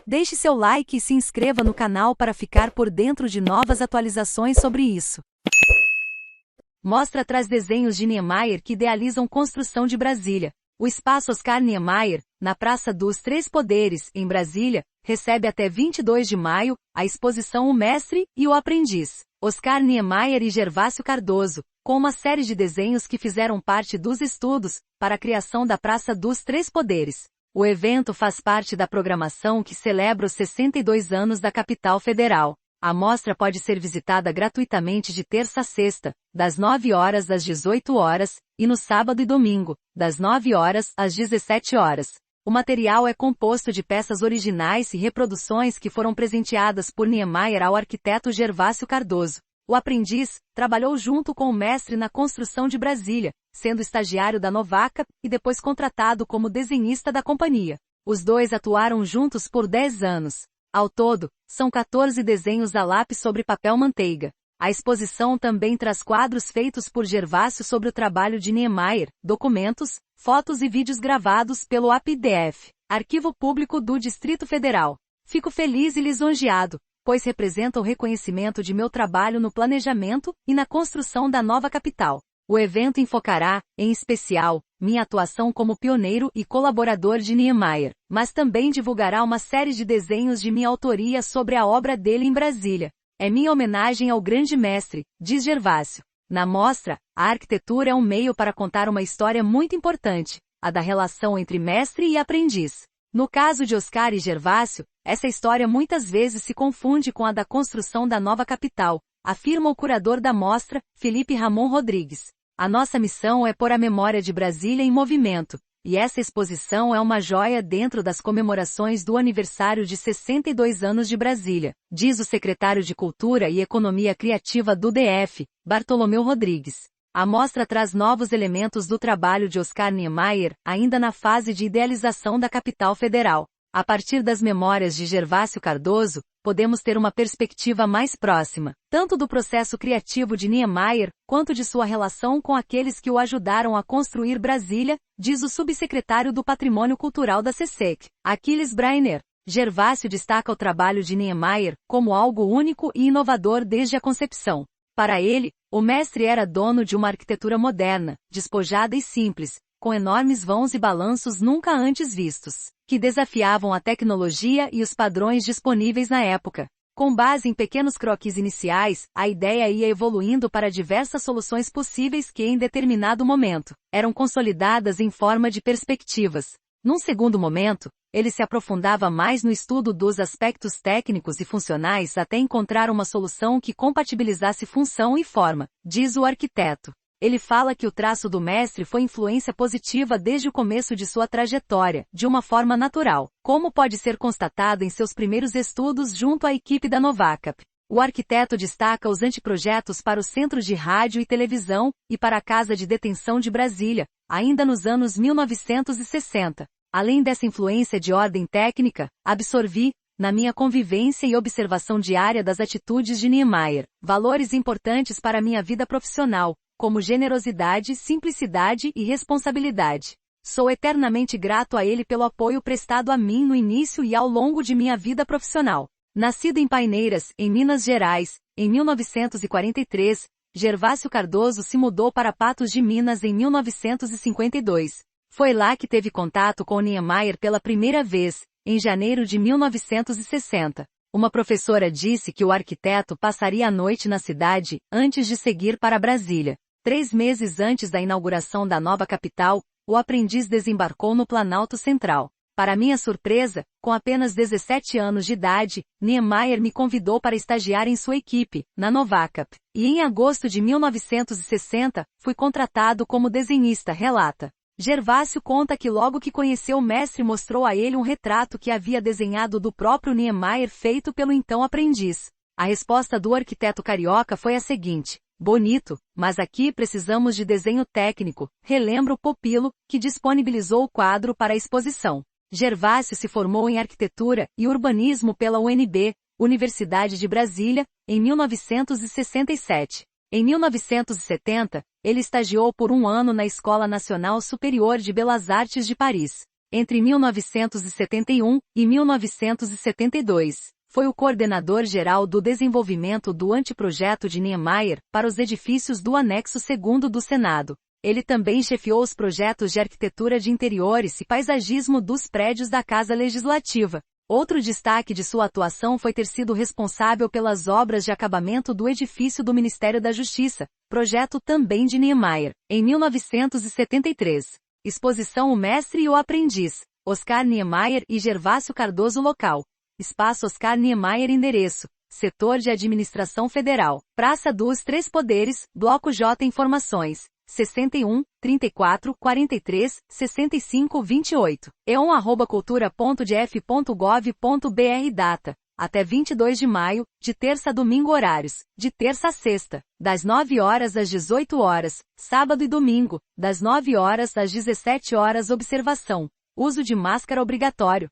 Deixe seu like e se inscreva no canal para ficar por dentro de novas atualizações sobre isso. Mostra traz desenhos de Niemeyer que idealizam construção de Brasília. O Espaço Oscar Niemeyer, na Praça dos Três Poderes, em Brasília, recebe até 22 de maio a exposição O Mestre e o Aprendiz, Oscar Niemeyer e Gervásio Cardoso, com uma série de desenhos que fizeram parte dos estudos para a criação da Praça dos Três Poderes. O evento faz parte da programação que celebra os 62 anos da capital federal. A mostra pode ser visitada gratuitamente de terça a sexta, das 9 horas às 18 horas, e no sábado e domingo, das 9 horas às 17 horas. O material é composto de peças originais e reproduções que foram presenteadas por Niemeyer ao arquiteto Gervásio Cardoso. O aprendiz trabalhou junto com o mestre na construção de Brasília, sendo estagiário da Novacap e depois contratado como desenhista da companhia. Os dois atuaram juntos por 10 anos. Ao todo, são 14 desenhos a lápis sobre papel manteiga. A exposição também traz quadros feitos por Gervásio sobre o trabalho de Niemeyer, documentos, fotos e vídeos gravados pelo APDF, Arquivo Público do Distrito Federal. Fico feliz e lisonjeado, pois representa o reconhecimento de meu trabalho no planejamento e na construção da nova capital. O evento enfocará, em especial, minha atuação como pioneiro e colaborador de Niemeyer, mas também divulgará uma série de desenhos de minha autoria sobre a obra dele em Brasília. É minha homenagem ao grande mestre, diz Gervásio. Na mostra, a arquitetura é um meio para contar uma história muito importante, a da relação entre mestre e aprendiz. No caso de Oscar e Gervásio, essa história muitas vezes se confunde com a da construção da nova capital, afirma o curador da mostra, Felipe Ramon Rodrigues. A nossa missão é pôr a memória de Brasília em movimento, e essa exposição é uma joia dentro das comemorações do aniversário de 62 anos de Brasília, diz o secretário de Cultura e Economia Criativa do DF, Bartolomeu Rodrigues. A mostra traz novos elementos do trabalho de Oscar Niemeyer, ainda na fase de idealização da capital federal. A partir das memórias de Gervásio Cardoso, podemos ter uma perspectiva mais próxima, tanto do processo criativo de Niemeyer, quanto de sua relação com aqueles que o ajudaram a construir Brasília, diz o subsecretário do Patrimônio Cultural da CECEC, Aquiles Brainer. Gervásio destaca o trabalho de Niemeyer como algo único e inovador desde a concepção. Para ele, o mestre era dono de uma arquitetura moderna, despojada e simples, com enormes vãos e balanços nunca antes vistos, que desafiavam a tecnologia e os padrões disponíveis na época. Com base em pequenos croquis iniciais, a ideia ia evoluindo para diversas soluções possíveis que, em determinado momento, eram consolidadas em forma de perspectivas. Num segundo momento, ele se aprofundava mais no estudo dos aspectos técnicos e funcionais até encontrar uma solução que compatibilizasse função e forma, diz o arquiteto. Ele fala que o traço do mestre foi influência positiva desde o começo de sua trajetória, de uma forma natural, como pode ser constatado em seus primeiros estudos junto à equipe da Novacap. O arquiteto destaca os anteprojetos para o Centro de Rádio e Televisão, e para a Casa de Detenção de Brasília, ainda nos anos 1960. Além dessa influência de ordem técnica, absorvi, na minha convivência e observação diária das atitudes de Niemeyer, valores importantes para a minha vida profissional, como generosidade, simplicidade e responsabilidade. Sou eternamente grato a ele pelo apoio prestado a mim no início e ao longo de minha vida profissional. Nascido em Paineiras, em Minas Gerais, em 1943, Gervásio Cardoso se mudou para Patos de Minas em 1952. Foi lá que teve contato com Niemeyer pela primeira vez, em janeiro de 1960. Uma professora disse que o arquiteto passaria a noite na cidade, antes de seguir para Brasília. 3 meses antes da inauguração da nova capital, o aprendiz desembarcou no Planalto Central. Para minha surpresa, com apenas 17 anos de idade, Niemeyer me convidou para estagiar em sua equipe, na Novacap. E em agosto de 1960, fui contratado como desenhista, relata. Gervásio conta que logo que conheceu o mestre mostrou a ele um retrato que havia desenhado do próprio Niemeyer feito pelo então aprendiz. A resposta do arquiteto carioca foi a seguinte: bonito, mas aqui precisamos de desenho técnico, relembra o Popilo, que disponibilizou o quadro para a exposição. Gervásio se formou em arquitetura e urbanismo pela UNB, Universidade de Brasília, em 1967. Em 1970, ele estagiou por um ano na Escola Nacional Superior de Belas Artes de Paris. Entre 1971 e 1972, foi o coordenador-geral do desenvolvimento do anteprojeto de Niemeyer para os edifícios do Anexo 2º do Senado. Ele também chefiou os projetos de arquitetura de interiores e paisagismo dos prédios da Casa Legislativa. Outro destaque de sua atuação foi ter sido responsável pelas obras de acabamento do edifício do Ministério da Justiça, projeto também de Niemeyer, em 1973. Exposição O Mestre e o Aprendiz, Oscar Niemeyer e Gervásio Cardoso Local. Espaço Oscar Niemeyer Endereço, Setor de Administração Federal, Praça dos Três Poderes, Bloco J Informações, 61, 34, 43, 65, 28. eon@cultura.df.gov.br. Data: até 22 de maio, de terça a domingo. Horários: de terça a sexta, das 9 horas às 18 horas, sábado e domingo, das 9 horas às 17 horas. Observação: uso de máscara obrigatório.